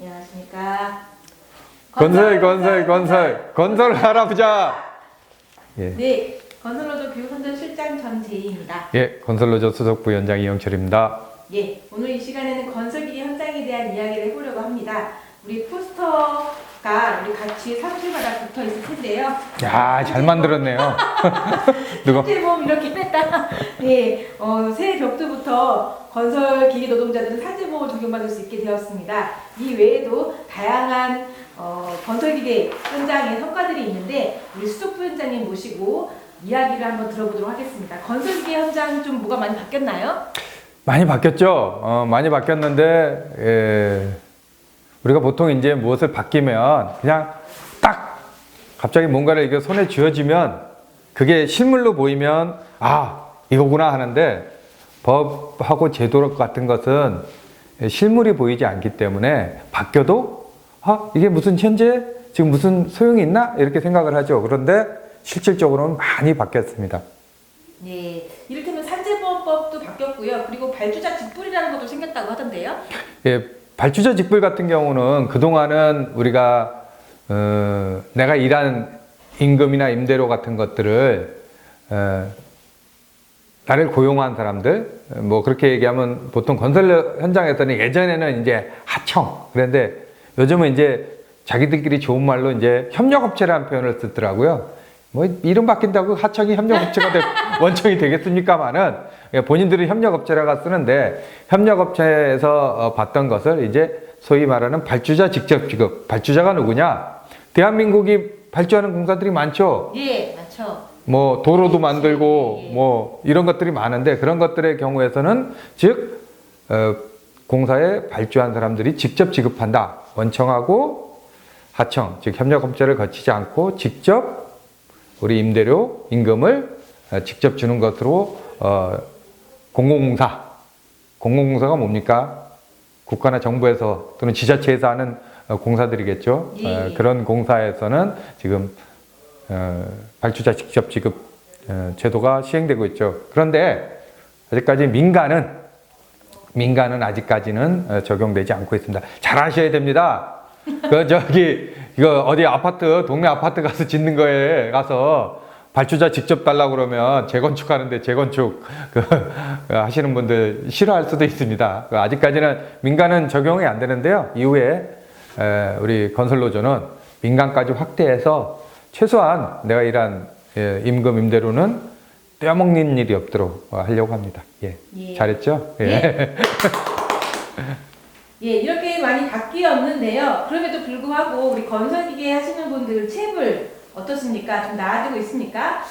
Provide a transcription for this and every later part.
안녕하십니까. 건설 할아버자. 예. 네, 건설로조 교육선전실장 전재희입니다. 예, 건설로조 수석부위원장 이영철입니다. 예, 오늘 이 시간에는 건설기계 현장에 대한 이야기를 해보려고 합니다. 우리 포스터가 우리 같이 사무실마다 붙어 있을 텐데요. 야, 잘 만들었네요. 누가? 사제보험 이렇게 뺐다. 예, 새해 벽두부터 건설기계 노동자들은 사제보험을 적용받을 수 있게 되었습니다. 이 외에도 다양한 건설기계 현장의 성과들이 있는데 우리 수석부위원장님 모시고 이야기를 한번 들어보도록 하겠습니다. 건설기계 현장 좀 뭐가 많이 바뀌었나요? 많이 바뀌었죠. 많이 바뀌었는데, 우리가 보통 이제 무엇을 바뀌면 그냥 딱 갑자기 뭔가를 이게 손에 쥐어지면 그게 실물로 보이면 아, 이거구나 하는데 법하고 제도 같은 것은 실물이 보이지 않기 때문에 바뀌어도 아, 이게 무슨 현재 지금 무슨 소용이 있나? 이렇게 생각을 하죠. 그런데 실질적으로는 많이 바뀌었습니다. 네, 이를테면 산재보험법도 바뀌었고요. 그리고 발주자 직불이라는 것도 생겼다고 하던데요. 예, 발주자 직불 같은 경우는 그동안은 우리가 내가 일한 임금이나 임대료 같은 것들을 나를 고용한 사람들 뭐 그렇게 얘기하면 보통 건설 현장에서는 예전에는 이제 하청 그런데 요즘은 이제 자기들끼리 좋은 말로 이제 협력업체라는 표현을 쓰더라고요. 뭐 이름 바뀐다고 하청이 협력업체가 원청이 되겠습니까마는 본인들은 협력업체라고 쓰는데 협력업체에서 봤던 것을 이제 소위 말하는 발주자 직접 지급. 발주자가 누구냐? 대한민국이 발주하는 공사들이 많죠. 예, 많죠. 뭐 도로도 만들고 뭐 이런 것들이 많은데 그런 것들의 경우에서는 즉 공사에 발주한 사람들이 직접 지급한다. 원청하고 하청, 즉 협력업체를 거치지 않고 직접 우리 임대료, 임금을 직접 주는 것으로 공공공사가 뭡니까? 국가나 정부에서 또는 지자체에서 하는 공사들이겠죠. 예. 그런 공사에서는 지금 발주자 직접 지급 제도가 시행되고 있죠. 그런데 아직까지 민간은 아직까지는 적용되지 않고 있습니다. 잘 아셔야 됩니다. 이거 어디 동네 아파트 가서 짓는 거에 가서 발주자 직접 달라고 그러면 재건축하는데 재건축 하시는 분들 싫어할 수도 있습니다. 아직까지는 민간은 적용이 안 되는데요. 이후에 우리 건설노조는 민간까지 확대해서 최소한 내가 일한 임금 임대료는 떼어먹는 일이 없도록 하려고 합니다. 예. 예. 잘했죠? 예. 예. 예, 이렇게 많이 바뀌었는데요. 그럼에도 불구하고 우리 건설기계 하시는 분들 체불 어떻습니까? 좀 나아지고 있습니까?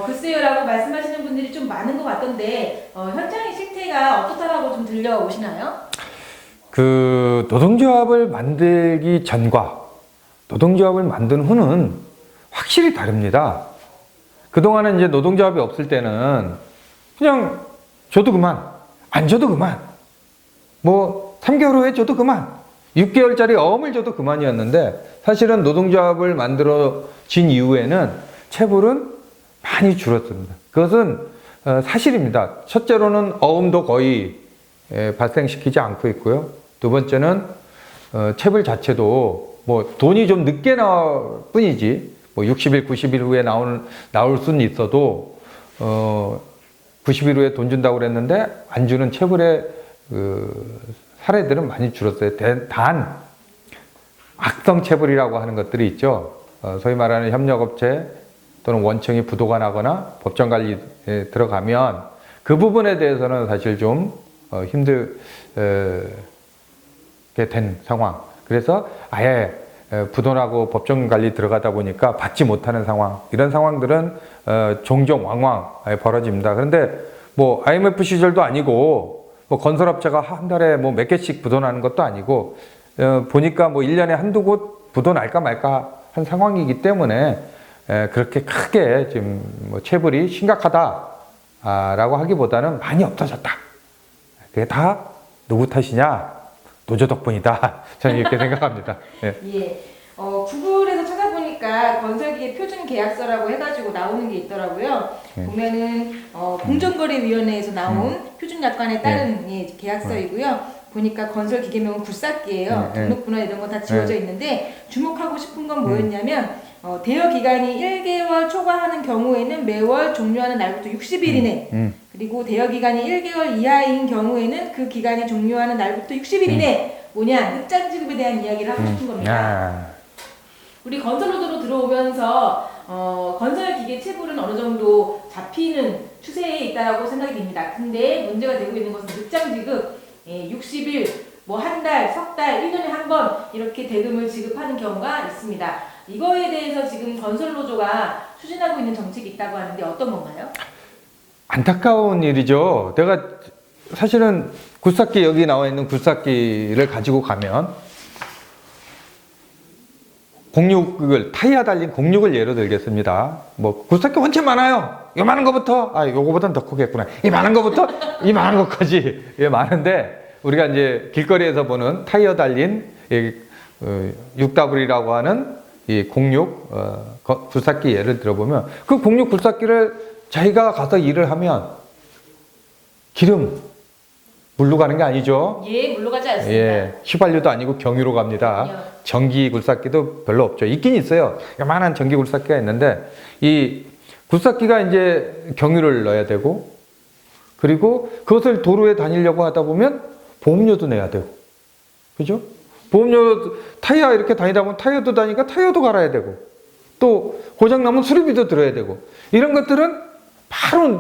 글쎄요라고 말씀하시는 분들이 좀 많은 것 같던데 현장의 실태가 어떻다라고 좀 들려오시나요? 노동조합을 만들기 전과 노동조합을 만든 후는 확실히 다릅니다. 그동안은 이제 노동조합이 없을 때는 그냥 줘도 그만, 안 줘도 그만, 뭐 3개월 후에 줘도 그만, 6개월짜리 어음을 줘도 그만이었는데 사실은 노동조합을 만들어진 이후에는 체불은 많이 줄었습니다. 그것은 사실입니다. 첫째로는 어음도 거의 발생시키지 않고 있고요. 두 번째는 체불 자체도 뭐 돈이 좀 늦게 나올 뿐이지 뭐 60일, 90일 후에 나올 수는 있어도 90일 후에 돈 준다고 그랬는데 안 주는 체불의 사례들은 많이 줄었어요. 단 악성 체불이라고 하는 것들이 있죠. 소위 말하는 협력업체 또는 원청이 부도가 나거나 법정관리에 들어가면 그 부분에 대해서는 사실 좀 힘들게 된 상황. 그래서 아예 부도나고 법정관리 들어가다 보니까 받지 못하는 상황. 이런 상황들은 종종 왕왕 벌어집니다. 그런데 뭐 IMF 시절도 아니고 뭐 건설업체가 한 달에 뭐 몇 개씩 부도나는 것도 아니고 보니까 뭐 1년에 한두 곳 부도 날까 말까 한 상황이기 때문에 그렇게 크게 지금 뭐 체불이 심각하다라고 하기보다는 많이 없어졌다. 그게 다 누구 탓이냐? 노조 덕분이다. 저는 이렇게 생각합니다. 예. 예. 구글에서 찾아보니까 건설기계 표준 계약서라고 해가지고 나오는 게 있더라고요. 보면은 공정거래위원회에서 나온 표준 약관에 따른 예, 계약서이고요. 보니까 건설 기계명은 굴삭기예요. 등록번호 이런 거 다 지워져 있는데 주목하고 싶은 건 뭐였냐면 대여 기간이 1개월 초과하는 경우에는 매월 종료하는 날부터 60일 이내 그리고 대여 기간이 1개월 이하인 경우에는 그 기간이 종료하는 날부터 60일 이내 뭐냐 늑장 지급에 대한 이야기를 하고 싶은 겁니다. 우리 건설로드로 들어오면서 건설 기계 체불은 어느 정도 잡히는 추세에 있다라고 생각이 됩니다. 근데 문제가 되고 있는 것은 늑장 지급 60일, 뭐 한 달, 석 달, 1년에 한 번 이렇게 대금을 지급하는 경우가 있습니다. 이거에 대해서 지금 건설노조가 추진하고 있는 정책이 있다고 하는데 어떤 건가요? 안타까운 일이죠. 내가 사실은 굴삭기 여기 나와 있는 굴삭기를 가지고 가면 공육을 타이어 달린 공육을 예로 들겠습니다. 뭐 굴삭기 원체 많아요. 요만한 거부터 요거보단 더 크겠구나. 이만한 거부터 이만한 것까지 많은데 우리가 이제 길거리에서 보는 타이어 달린 6W라고 하는 이 공육 굴삭기 예를 들어보면 그 공육 굴삭기를 자기가 가서 일을 하면 기름 물로 가는 게 아니죠. 예, 물로 가지 않습니다. 휘발유도 아니고 경유로 갑니다. 아니요. 전기 굴삭기도 별로 없죠. 있긴 있어요. 요만한 전기 굴삭기가 있는데 이 굴삭기가 이제 경유를 넣어야 되고 그리고 그것을 도로에 다니려고 하다 보면 보험료도 내야 되고 그죠? 보험료 타이어 이렇게 다니다 보면 타이어도 다니까 타이어도 갈아야 되고 또 고장 나면 수리비도 들어야 되고 이런 것들은 바로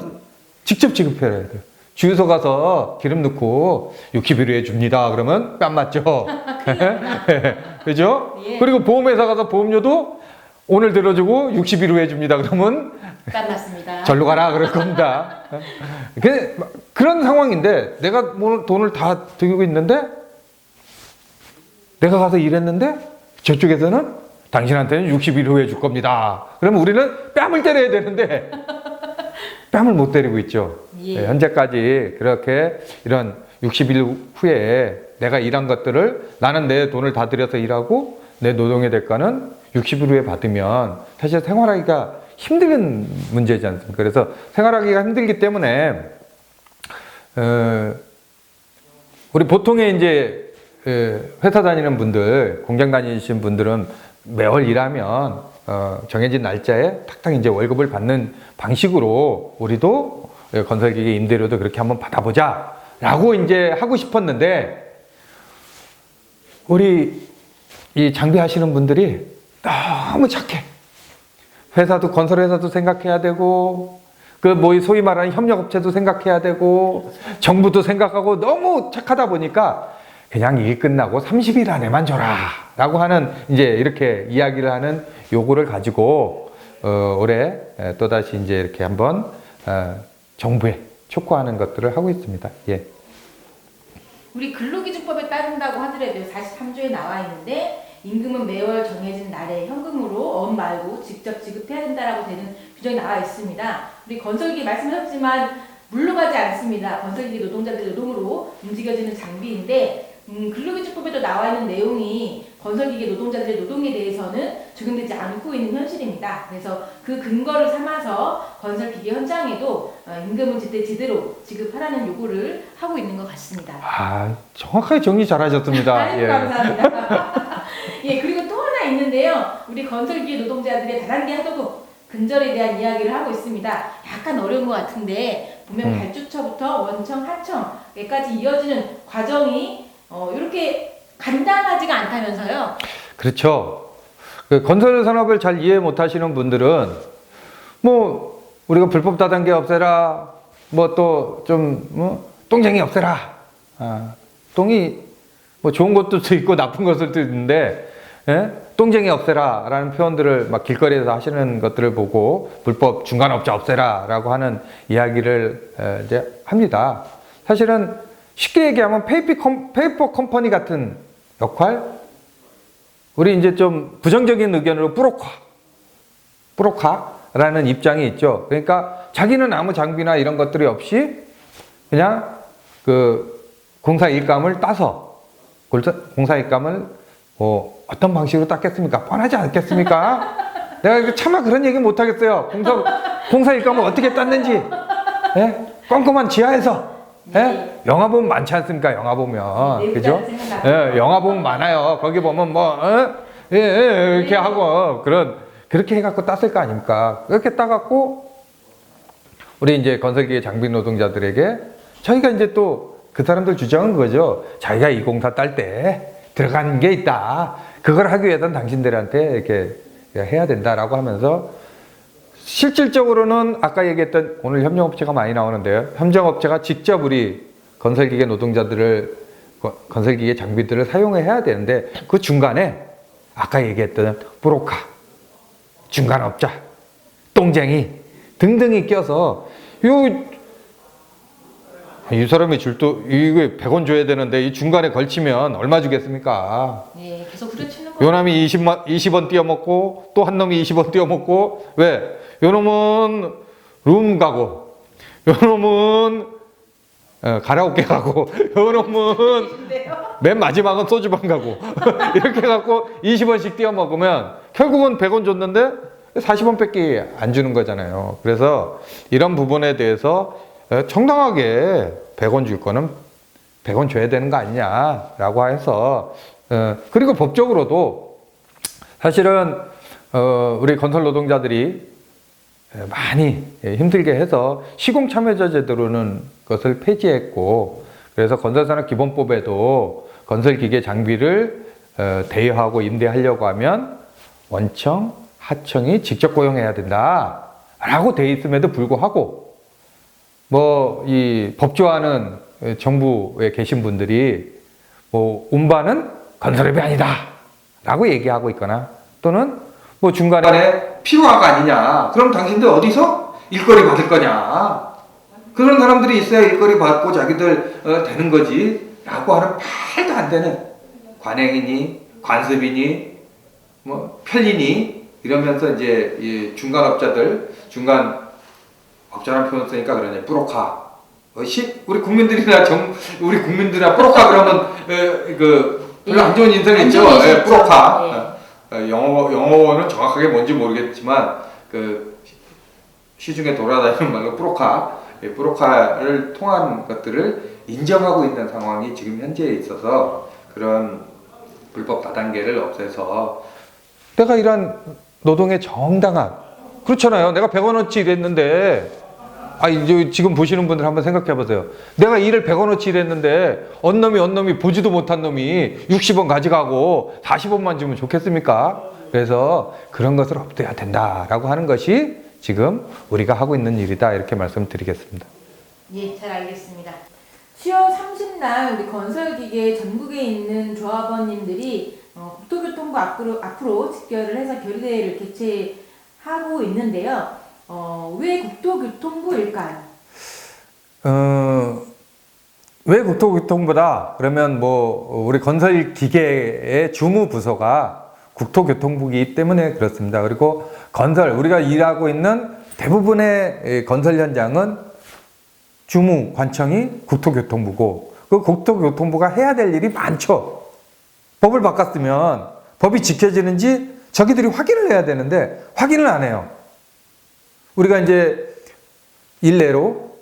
직접 지급해야 돼요. 주유소 가서 기름 넣고 60일후에 줍니다. 그러면 뺨 맞죠? 그죠? 예. 그리고 보험회사 가서 보험료도 오늘 들어주고 60일 후에 줍니다. 그러면 딱 맞습니다. 절로 가라 그럴 겁니다. 그런 상황인데 내가 뭐 돈을 다 들고 있는데 내가 가서 일했는데 저쪽에서는 당신한테는 60일 후에 줄 겁니다. 그러면 우리는 뺨을 때려야 되는데 뺨을 못 때리고 있죠. 예. 현재까지 그렇게 이런 60일 후에 내가 일한 것들을 나는 내 돈을 다 들여서 일하고 내 노동의 대가는 60일 후에 받으면 사실 생활하기가 힘든 문제지 않습니까? 그래서 생활하기가 힘들기 때문에 우리 보통의 이제 회사 다니는 분들, 공장 다니시는 분들은 매월 일하면 정해진 날짜에 탁탁 이제 월급을 받는 방식으로 우리도 건설기계 임대료도 그렇게 한번 받아보자 라고 이제 하고 싶었는데 우리 이 장비하시는 분들이 너무 착해. 회사도 건설회사도 생각해야 되고 그 뭐 소위 말하는 협력업체도 생각해야 되고 정부도 생각하고 너무 착하다 보니까 그냥 일 끝나고 30일 안에만 줘라 라고 하는 이제 이렇게 이야기를 하는 요구를 가지고 올해 또다시 이제 이렇게 한번 정부에 촉구하는 것들을 하고 있습니다. 예. 우리 근로기준법에 따른다고 하더라도 43조에 나와 있는데 임금은 매월 정해진 날에 현금으로 원 말고 직접 지급해야 된다라고 되는 규정이 나와 있습니다. 우리 건설기 말씀하셨지만 물로 가지 않습니다. 건설기 노동자들 노동으로 움직여지는 장비인데 근로기준법에도 나와 있는 내용이 건설기계 노동자들의 노동에 대해서는 적용되지 않고 있는 현실입니다. 그래서 그 근거를 삼아서 건설기계 현장에도 임금은 제대로 지급하라는 요구를 하고 있는 것 같습니다. 정확하게 정리 잘하셨습니다. 아유, 감사합니다. 예, 그리고 또 하나 있는데요. 우리 건설기계 노동자들의 다단계 하도급 근절에 대한 이야기를 하고 있습니다. 약간 어려운 것 같은데 보면 발주처부터 원청, 하청에까지 이어지는 과정이 이렇게 간단하지가 않다면서요? 그렇죠. 그 건설 산업을 잘 이해 못 하시는 분들은 뭐 우리가 불법 다단계 없애라 뭐 또 좀 똥쟁이 없애라 똥이 뭐 좋은 것도 있고 나쁜 것도 있는데 똥쟁이 없애라 라는 표현들을 막 길거리에서 하시는 것들을 보고 불법 중간업자 없애라 라고 하는 이야기를 이제 합니다. 사실은 쉽게 얘기하면 페이퍼 컴퍼니 같은 역할? 우리 이제 좀 부정적인 의견으로 뿌로카라는 입장이 있죠. 그러니까 자기는 아무 장비나 이런 것들이 없이 그냥 그 공사 일감을 따서 공사 일감을 뭐 어떤 방식으로 땄겠습니까? 뻔하지 않겠습니까? 내가 차마 그런 얘기 못 하겠어요. 공사 일감을 어떻게 땄는지 꼼꼼한 지하에서 네. 예? 영화 보면 많지 않습니까? 영화 보면. 네, 그죠? 생각나요. 예, 영화 보면 많아요. 거기 보면 뭐, 이렇게 네. 하고, 그렇게 해갖고 땄을 거 아닙니까? 그렇게 따갖고, 우리 이제 건설기계 장비 노동자들에게 저희가 이제 또 그 사람들 주장은 그거죠. 자기가 204 딸 때 들어간 게 있다. 그걸 하기 위해서는 당신들한테 이렇게 해야 된다라고 하면서 실질적으로는 아까 얘기했던 오늘 협력업체가 많이 나오는데요. 협력업체가 직접 우리 건설기계 노동자들을 건설기계 장비들을 사용해야 되는데 그 중간에 아까 얘기했던 브로커, 중간업자, 똥쟁이 등등이 껴서 이 사람이 줄도 이거 100원 줘야 되는데 이 중간에 걸치면 얼마 주겠습니까? 네, 계속 후려치는 거. 요 놈이 20원 띄어먹고 또 한 놈이 20원 띄어먹고 왜? 요 놈은 룸 가고 요 놈은 가라오케 가고 요 놈은 맨 마지막은 소주방 가고 이렇게 갖고 20원씩 띄어먹으면 결국은 100원 줬는데 40원 밖에 안 주는 거잖아요. 그래서 이런 부분에 대해서 정당하게 100원 줄 거는 100원 줘야 되는 거 아니냐라고 해서 그리고 법적으로도 사실은 우리 건설 노동자들이 많이 힘들게 해서 시공참여자 제도로는 것을 폐지했고 그래서 건설산업기본법에도 건설기계 장비를 대여하고 임대하려고 하면 원청, 하청이 직접 고용해야 된다라고 돼 있음에도 불구하고 뭐 이 법조하는 정부에 계신 분들이 뭐 운반은 건설업이 아니다라고 얘기하고 있거나 또는 뭐 중간에 필요화가 아니냐. 그럼 당신들 어디서 일거리 받을 거냐. 그런 사람들이 있어야 일거리 받고 자기들 되는 거지. 라고 하는 말도 안 되는 관행이니 관습이니 뭐 편리니 이러면서 이제 이 중간업자들 중간 업자라는 표현 쓰니까 그러네. 브로커. 우리 국민들이나 우리 국민들이나 브로커 그러면 별로 안 좋은 인상이 있죠. 예, 브로커. 영어는 정확하게 뭔지 모르겠지만 그 시중에 돌아다니는 말로 브로커, 브로커를 통한 것들을 인정하고 있는 상황이 지금 현재에 있어서 그런 불법 다단계를 없애서 내가 일한 노동의 정당한 그렇잖아요. 내가 100원어치 일했는데 이제 지금 보시는 분들 한번 생각해 보세요. 내가 일을 100원어치 일했는데 언놈이 보지도 못한 놈이 60원 가져가고 40원만 주면 좋겠습니까? 그래서 그런 것을 없애야 된다라고 하는 것이 지금 우리가 하고 있는 일이다 이렇게 말씀드리겠습니다. 예, 잘 알겠습니다. 10월 30날 우리 건설기계 전국에 있는 조합원님들이 국토교통부 앞으로 집결을 해서 결의대회를 개최하고 있는데요. 왜 국토교통부일까요? 왜 국토교통부다? 그러면 뭐 우리 건설기계의 주무부서가 국토교통부이기 때문에 그렇습니다. 그리고 우리가 일하고 있는 대부분의 건설 현장은 주무 관청이 국토교통부고 그 국토교통부가 해야 될 일이 많죠. 법을 바꿨으면 법이 지켜지는지 저기들이 확인을 해야 되는데 확인을 안 해요. 우리가 이제 일례로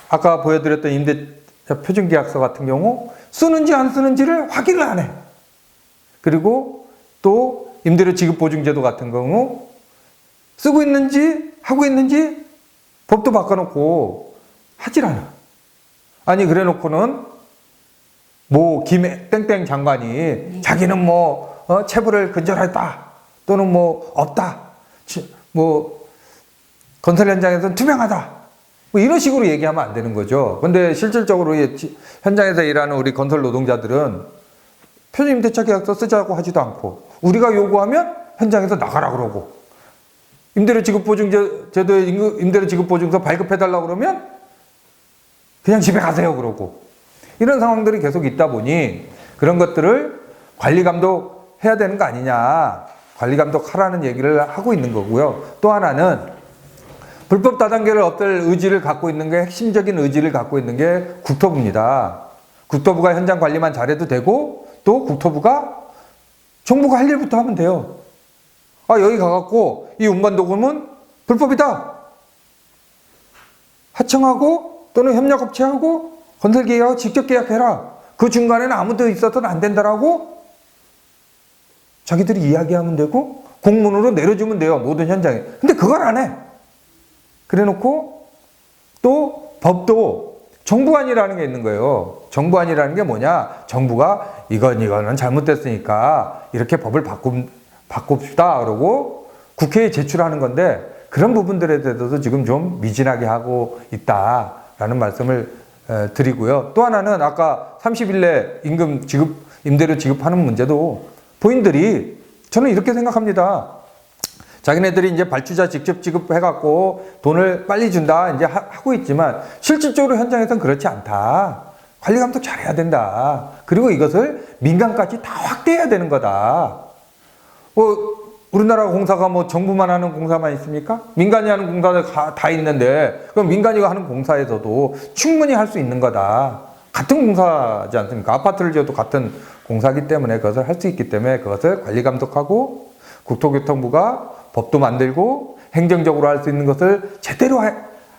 아까 보여드렸던 임대차 표준계약서 같은 경우 쓰는지 안 쓰는지를 확인을 안 해. 그리고 또 임대료 지급보증제도 같은 경우 쓰고 있는지 하고 있는지 법도 바꿔놓고 하질 않아. 아니 그래 놓고는 뭐 땡땡 장관이 자기는 뭐 체불을 근절했다 또는 뭐 없다 뭐 건설 현장에서는 투명하다. 뭐 이런 식으로 얘기하면 안 되는 거죠. 근데 실질적으로 현장에서 일하는 우리 건설 노동자들은 표준 임대차 계약서 쓰자고 하지도 않고 우리가 요구하면 현장에서 나가라 그러고 임대료 지급 보증제도에 임대료 지급 보증서 발급해 달라고 그러면 그냥 집에 가세요 그러고 이런 상황들이 계속 있다 보니 그런 것들을 관리 감독해야 되는 거 아니냐. 관리 감독하라는 얘기를 하고 있는 거고요. 또 하나는 불법 다단계를 없앨 의지를 갖고 있는 게 핵심적인 의지를 갖고 있는 게 국토부입니다. 국토부가 현장 관리만 잘해도 되고 또 국토부가 정부가 할 일부터 하면 돼요. 여기 가갖고 이 운반도금은 불법이다. 하청하고 또는 협력업체하고 건설기계하고 직접 계약해라. 그 중간에는 아무도 있어서는 안 된다라고 자기들이 이야기하면 되고 공문으로 내려주면 돼요. 모든 현장에. 근데 그걸 안 해. 그래 놓고 또 법도 정부안이라는 게 있는 거예요. 정부안이라는 게 뭐냐? 정부가 이거는 잘못됐으니까 이렇게 법을 바꿉시다. 그러고 국회에 제출하는 건데 그런 부분들에 대해서도 지금 좀 미진하게 하고 있다라는 말씀을 드리고요. 또 하나는 아까 30일 내 임금 지급, 임대료 지급하는 문제도 본인들이 저는 이렇게 생각합니다. 자기네들이 이제 발주자 직접 지급해갖고 돈을 빨리 준다 이제 하고 있지만 실질적으로 현장에서는 그렇지 않다. 관리 감독 잘해야 된다. 그리고 이것을 민간까지 다 확대해야 되는 거다. 우리나라 공사가 뭐 정부만 하는 공사만 있습니까? 민간이 하는 공사들 다 있는데 그럼 민간이 하는 공사에서도 충분히 할 수 있는 거다. 같은 공사지 않습니까? 아파트를 지어도 같은 공사기 때문에 그것을 할 수 있기 때문에 그것을 관리 감독하고 국토교통부가 법도 만들고 행정적으로 할 수 있는 것을 제대로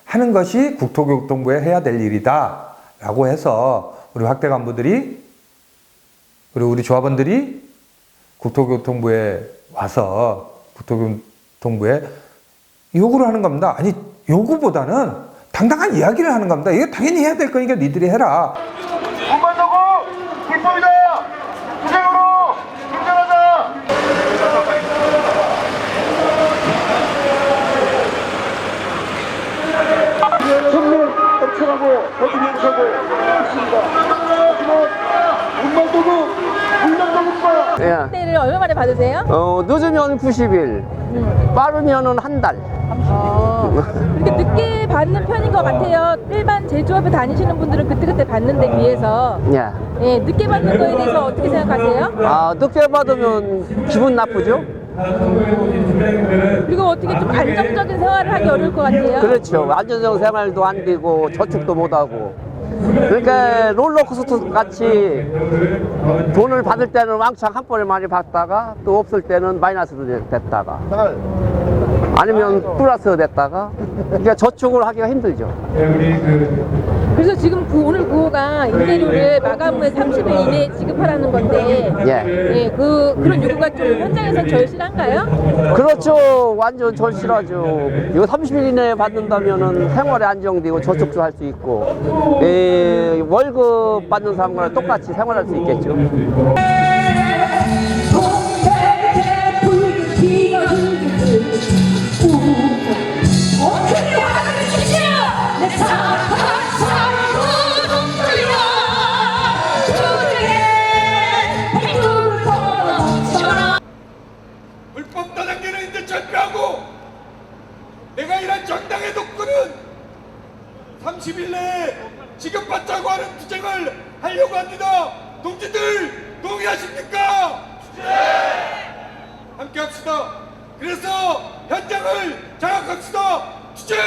하는 것이 국토교통부에 해야 될 일이다 라고 해서 우리 확대 간부들이 그리고 우리 조합원들이 국토교통부에 와서 국토교통부에 요구를 하는 겁니다. 아니 요구보다는 당당한 이야기를 하는 겁니다. 이거 당연히 해야 될 거니까 니들이 해라. 공만도구 불법이다. 투쟁으로 인정하자. 정면 엄청하고 법인행사고 있습니다. 하지만 공만도구 불량당했다. 예. 때를 얼마 만에 받으세요? 늦으면 90일, 빠르면은 한 달. 그렇게 늦게 받는 편인 것 같아요. 일반 제조업에 다니시는 분들은 그때그때 받는 데 비해서 예. 예, 늦게 받는 거에 대해서 어떻게 생각하세요? 늦게 받으면 기분 나쁘죠? 그리고 어떻게 좀 안정적인 생활을 하기 어려울 것 같아요. 그렇죠. 안전적 생활도 안 되고 저축도 못 하고. 그러니까 롤러코스터 같이 돈을 받을 때는 왕창 한 번에 많이 받다가 또 없을 때는 마이너스로 됐다가 아니면 플러스 됐다가 그러니까 저축을 하기가 힘들죠. 그래서 지금 오늘 구호가 임대료를 마감 후에 30일 이내에 지급하라는 건데 예. 그런 요구가 좀 현장에서 절실한가요? 그렇죠. 완전 절실하죠. 이거 30일 이내에 받는다면은 생활에 안정되고 저축도 할 수 있고 월급 받는 사람과 똑같이 생활할 수 있겠죠. 불법 다단계는 이제 철폐하고 내가 일한 정당의 독구는 30일 내에 지급받자고 하는 투쟁을 하려고 합니다. 동지들 동의하십니까? 함께 합시다. 그래서 현장을 장악합시다. 투쟁!